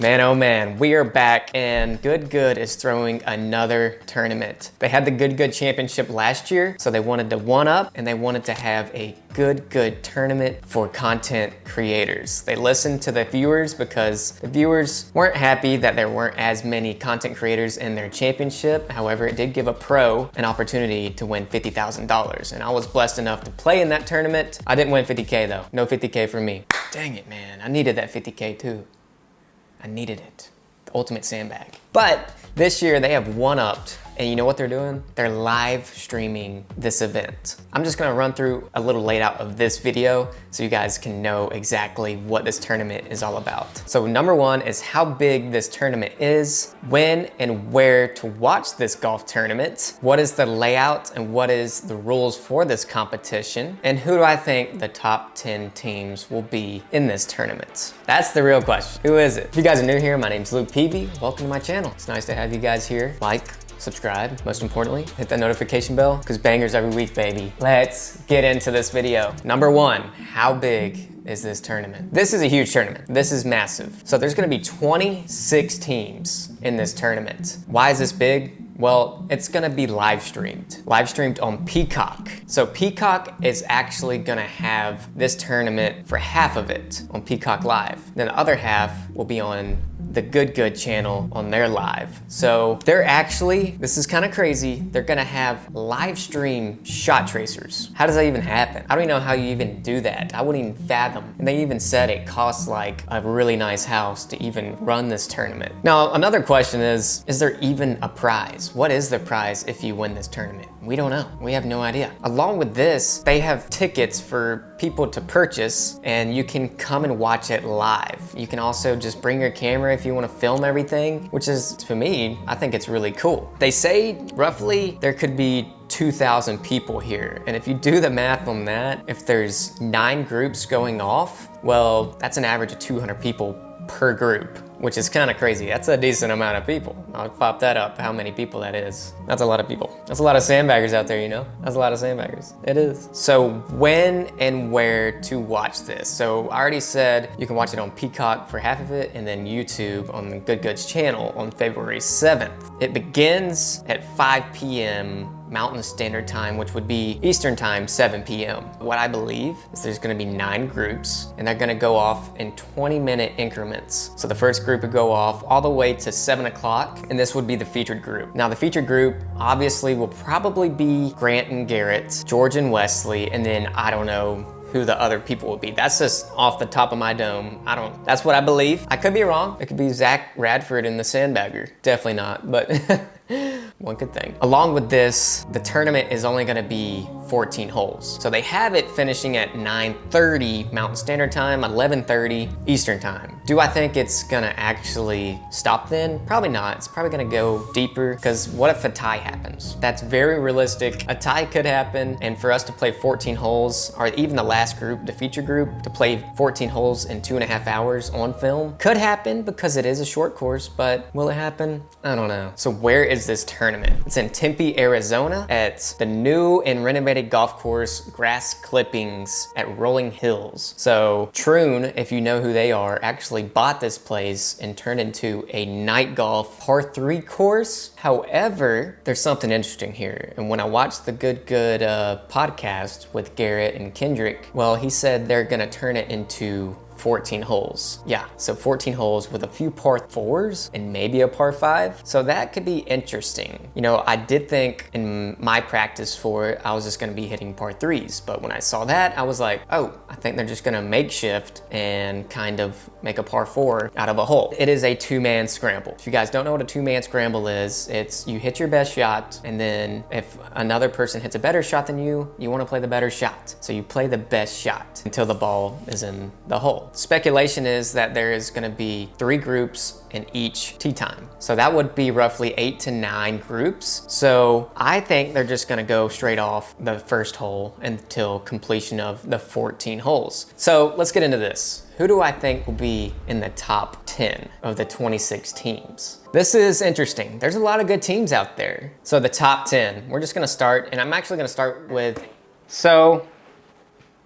Man, oh man, we are back and Good is throwing another tournament. They had the Good Championship last year, so they wanted to one up and they wanted to have a Good tournament for content creators. They listened to the viewers because the viewers weren't happy that there weren't as many content creators in their championship. However, it did give a pro an opportunity to win $50,000. And I was blessed enough to play in that tournament. I didn't win 50K though. No 50K for me. Dang it, man. I needed that 50K too. I needed it. The ultimate sandbag. But this year they have one-upped, and you know what they're doing? They're live streaming this event. I'm just gonna run through a little layout of this video so you guys can know exactly what this tournament is all about. So number one is how big this tournament is, when and where to watch this golf tournament, what is the layout and what is the rules for this competition, and who do I think the top 10 teams will be in this tournament? That's the real question. Who is it? If you guys are new here, my name's Peavy. Welcome to my channel. It's nice to have you guys here. Like, subscribe, most importantly, hit that notification bell, because bangers every week, baby. Let's get into this video. Number one, how big is this tournament? This is a huge tournament. This is massive. So there's gonna be 26 teams in this tournament. Why is this big? Well, it's gonna be live streamed on Peacock. So Peacock is actually gonna have this tournament for half of it on Peacock Live. Then the other half will be on the Good channel on their live. So they're actually, this is kind of crazy, they're gonna have live stream shot tracers. How does that even happen? I don't even know how you even do that. I wouldn't even fathom. And they even said it costs like a really nice house to even run this tournament. Now, another question is there even a prize? What is the prize if you win this tournament? We don't know. We have no idea. Along with this, they have tickets for people to purchase and you can come and watch it live. You can also just bring your camera if you want to film everything, which is, to me, I think it's really cool. They say roughly there could be 2,000 people here. And if you do the math on that, if there's 9 groups going off, well, that's an average of 200 people per group, which is kind of crazy. That's a decent amount of people. I'll pop that up, how many people that is. That's a lot of people. That's a lot of sandbaggers out there, you know? That's a lot of sandbaggers. It is. So when and where to watch this? So I already said you can watch it on Peacock for half of it and then YouTube on the Good's channel on February 7th. It begins at 5 p.m. Mountain Standard Time, which would be Eastern Time, 7 p.m. What I believe is there's gonna be 9 groups and they're gonna go off in 20-minute increments. So the first group would go off all the way to 7 o'clock, and this would be the featured group. Now the featured group obviously will probably be Grant and Garrett, George and Wesley, and then I don't know who the other people will be. That's just off the top of my dome. That's what I believe. I could be wrong. It could be Zach Radford and the Sandbagger. Definitely not, but one could think. Along with this, the tournament is only gonna be 14 holes. So they have it finishing at 9:30 Mountain Standard Time, 11:30 Eastern Time. Do I think it's gonna actually stop then? Probably not. It's probably gonna go deeper, because what if a tie happens? That's very realistic. A tie could happen, and for us to play 14 holes, or even the last group, the feature group, to play 14 holes in 2.5 hours on film, could happen because it is a short course, but will it happen? I don't know. So where is this tournament? It's in Tempe, Arizona, at the new and renovated golf course Grass Clippings at Rolling Hills. So Troon, if you know who they are, actually bought this place and turned into a night golf par 3 course. However, there's something interesting here. And when I watched the Good podcast with Garrett and Kendrick, well, he said they're gonna turn it into 14 holes. Yeah, so 14 holes with a few par 4s and maybe a par 5. So that could be interesting. You know, I did think in my practice for it, I was just gonna be hitting par 3s. But when I saw that, I was like, oh, I think they're just gonna makeshift and kind of make a par 4 out of a hole. It is a 2-man scramble. If you guys don't know what a 2-man scramble is, it's you hit your best shot, and then if another person hits a better shot than you wanna play the better shot. So you play the best shot until the ball is in the hole. Speculation is that there is gonna be 3 groups in each tee time. So that would be roughly 8 to 9 groups. So I think they're just gonna go straight off the first hole until completion of the 14 holes. So let's get into this. Who do I think will be in the top 10 of the 26 teams? This is interesting. There's a lot of good teams out there. So the top 10, we're just gonna start, and I'm actually gonna start with, so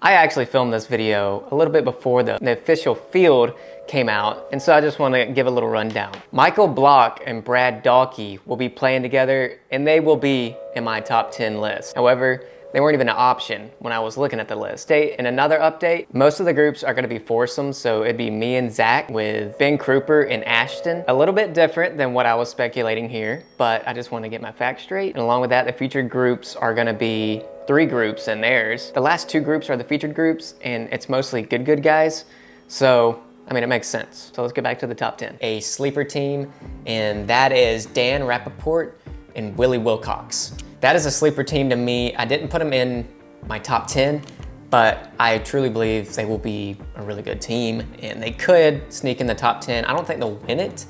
I actually filmed this video a little bit before the official field came out, and so I just want to give a little rundown. Michael Block and Brad Dalkey will be playing together, and they will be in my top 10 list. However, they weren't even an option when I was looking at the list. In another update, most of the groups are gonna be foursomes, so it'd be me and Zach with Ben Kruper and Ashton. A little bit different than what I was speculating here, but I just want to get my facts straight. And along with that, the featured groups are gonna be 3 groups in theirs. The last 2 groups are the featured groups, and it's mostly good guys. So, I mean, it makes sense. So let's get back to the top 10. A sleeper team, and that is Dan Rappaport and Willie Wilcox. That is a sleeper team to me. I didn't put them in my top 10, but I truly believe they will be a really good team, and they could sneak in the top 10. I don't think they'll win it,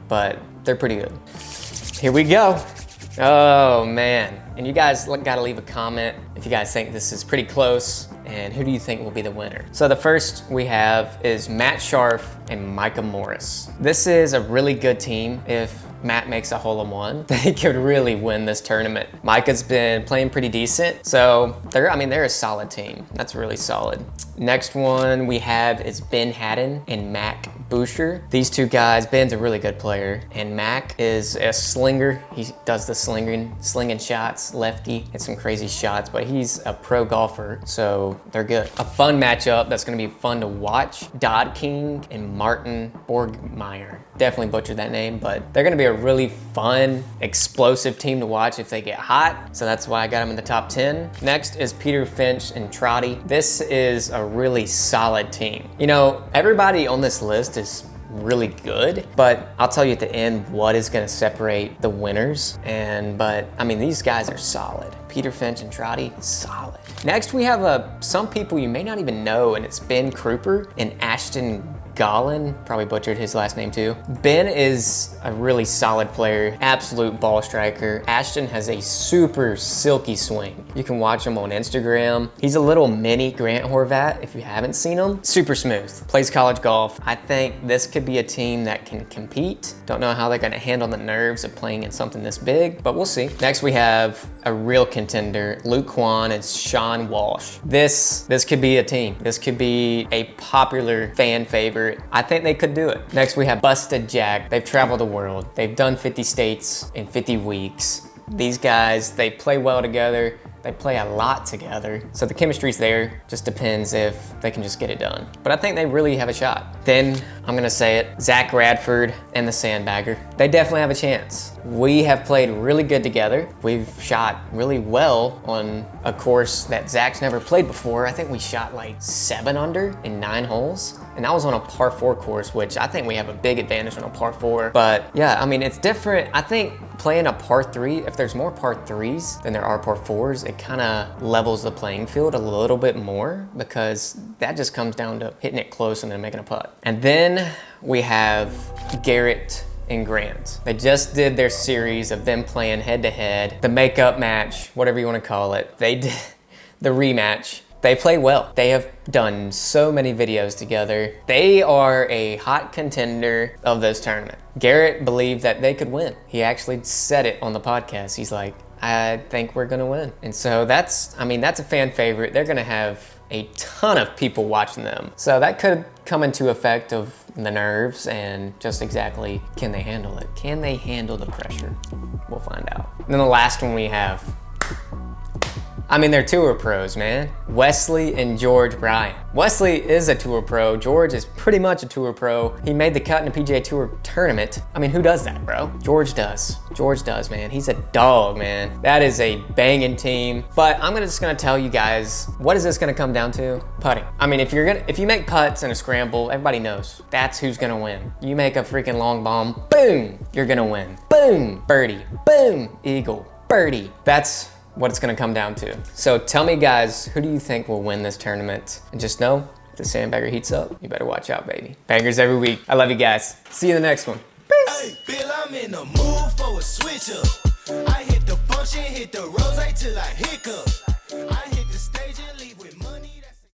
but they're pretty good. Here we go. Oh man. And you guys gotta leave a comment if you guys think this is pretty close, and who do you think will be the winner? So the first we have is Matt Scharf and Micah Morris. This is a really good team. If Matt makes a hole-in-one, they could really win this tournament. Micah's been playing pretty decent, so they're a solid team. That's really solid. Next one we have is Ben Haddon and Mac Boucher. These 2 guys, Ben's a really good player, and Mac is a slinger. He does the slinging shots, lefty, and some crazy shots, but he's a pro golfer, so they're good. A fun matchup that's gonna be fun to watch, Dodd King and Martin Borgmeyer. Definitely butchered that name, but they're gonna be a really fun, explosive team to watch if they get hot, so that's why I got them in the top 10. Next is Peter Finch and Trotty. This is a really solid team. You know, everybody on this list is really good, but I'll tell you at the end what is gonna separate the winners. But I mean, these guys are solid. Peter Finch and Trotty, solid. Next we have some people you may not even know, and it's Ben Kruper and Ashton Gollin, probably butchered his last name too. Ben is a really solid player, absolute ball striker. Ashton has a super silky swing. You can watch him on Instagram. He's a little mini Grant Horvat if you haven't seen him. Super smooth, plays college golf. I think this could be a team that can compete. Don't know how they're gonna handle the nerves of playing in something this big, but we'll see. Next we have a real contender, Luke Kwan and Sean Walsh. This could be a team. This could be a popular fan favorite. I think they could do it. Next we have Busted Jack. They've traveled the world. They've done 50 states in 50 weeks. These guys, they play well together. They play a lot together. So the chemistry's there, just depends if they can just get it done. But I think they really have a shot. Then, I'm gonna say it, Zach Radford and the Sandbagger. They definitely have a chance. We have played really good together. We've shot really well on a course that Zach's never played before. I think we shot like 7 under in 9 holes. And that was on a par 4 course, which I think we have a big advantage on a par 4. But yeah, I mean, it's different. I think playing a par 3, if there's more par 3s than there are par 4s, it kind of levels the playing field a little bit more, because that just comes down to hitting it close and then making a putt. And then we have Garrett and Grant. They just did their series of them playing head to head, the makeup match, whatever you want to call it. They did the rematch. They play well. They have done so many videos together. They are a hot contender of this tournament. Garrett believed that they could win. He actually said it on the podcast. He's like, I think we're gonna win. And so that's a fan favorite. They're gonna have a ton of people watching them. So that could come into effect of the nerves and just exactly, can they handle it? Can they handle the pressure? We'll find out. And then the last one we have, they're tour pros, man. Wesley and George Bryant. Wesley is a tour pro. George is pretty much a tour pro. He made the cut in the PGA Tour tournament. Who does that, bro? George does. George does, man. He's a dog, man. That is a banging team. But I'm just gonna tell you guys, what is this gonna come down to? Putting. If you make putts in a scramble, everybody knows that's who's gonna win. You make a freaking long bomb, boom, you're gonna win. Boom, birdie, boom, eagle, birdie. That's what it's gonna come down to. So tell me, guys, who do you think will win this tournament? And just know, if the Sandbagger heats up, you better watch out, baby. Bangers every week. I love you guys. See you in the next one. Peace. Hey, Bill, I'm in the mood for a switch up. I hit the function, hit the rose till I hiccup. I hit the stage and leave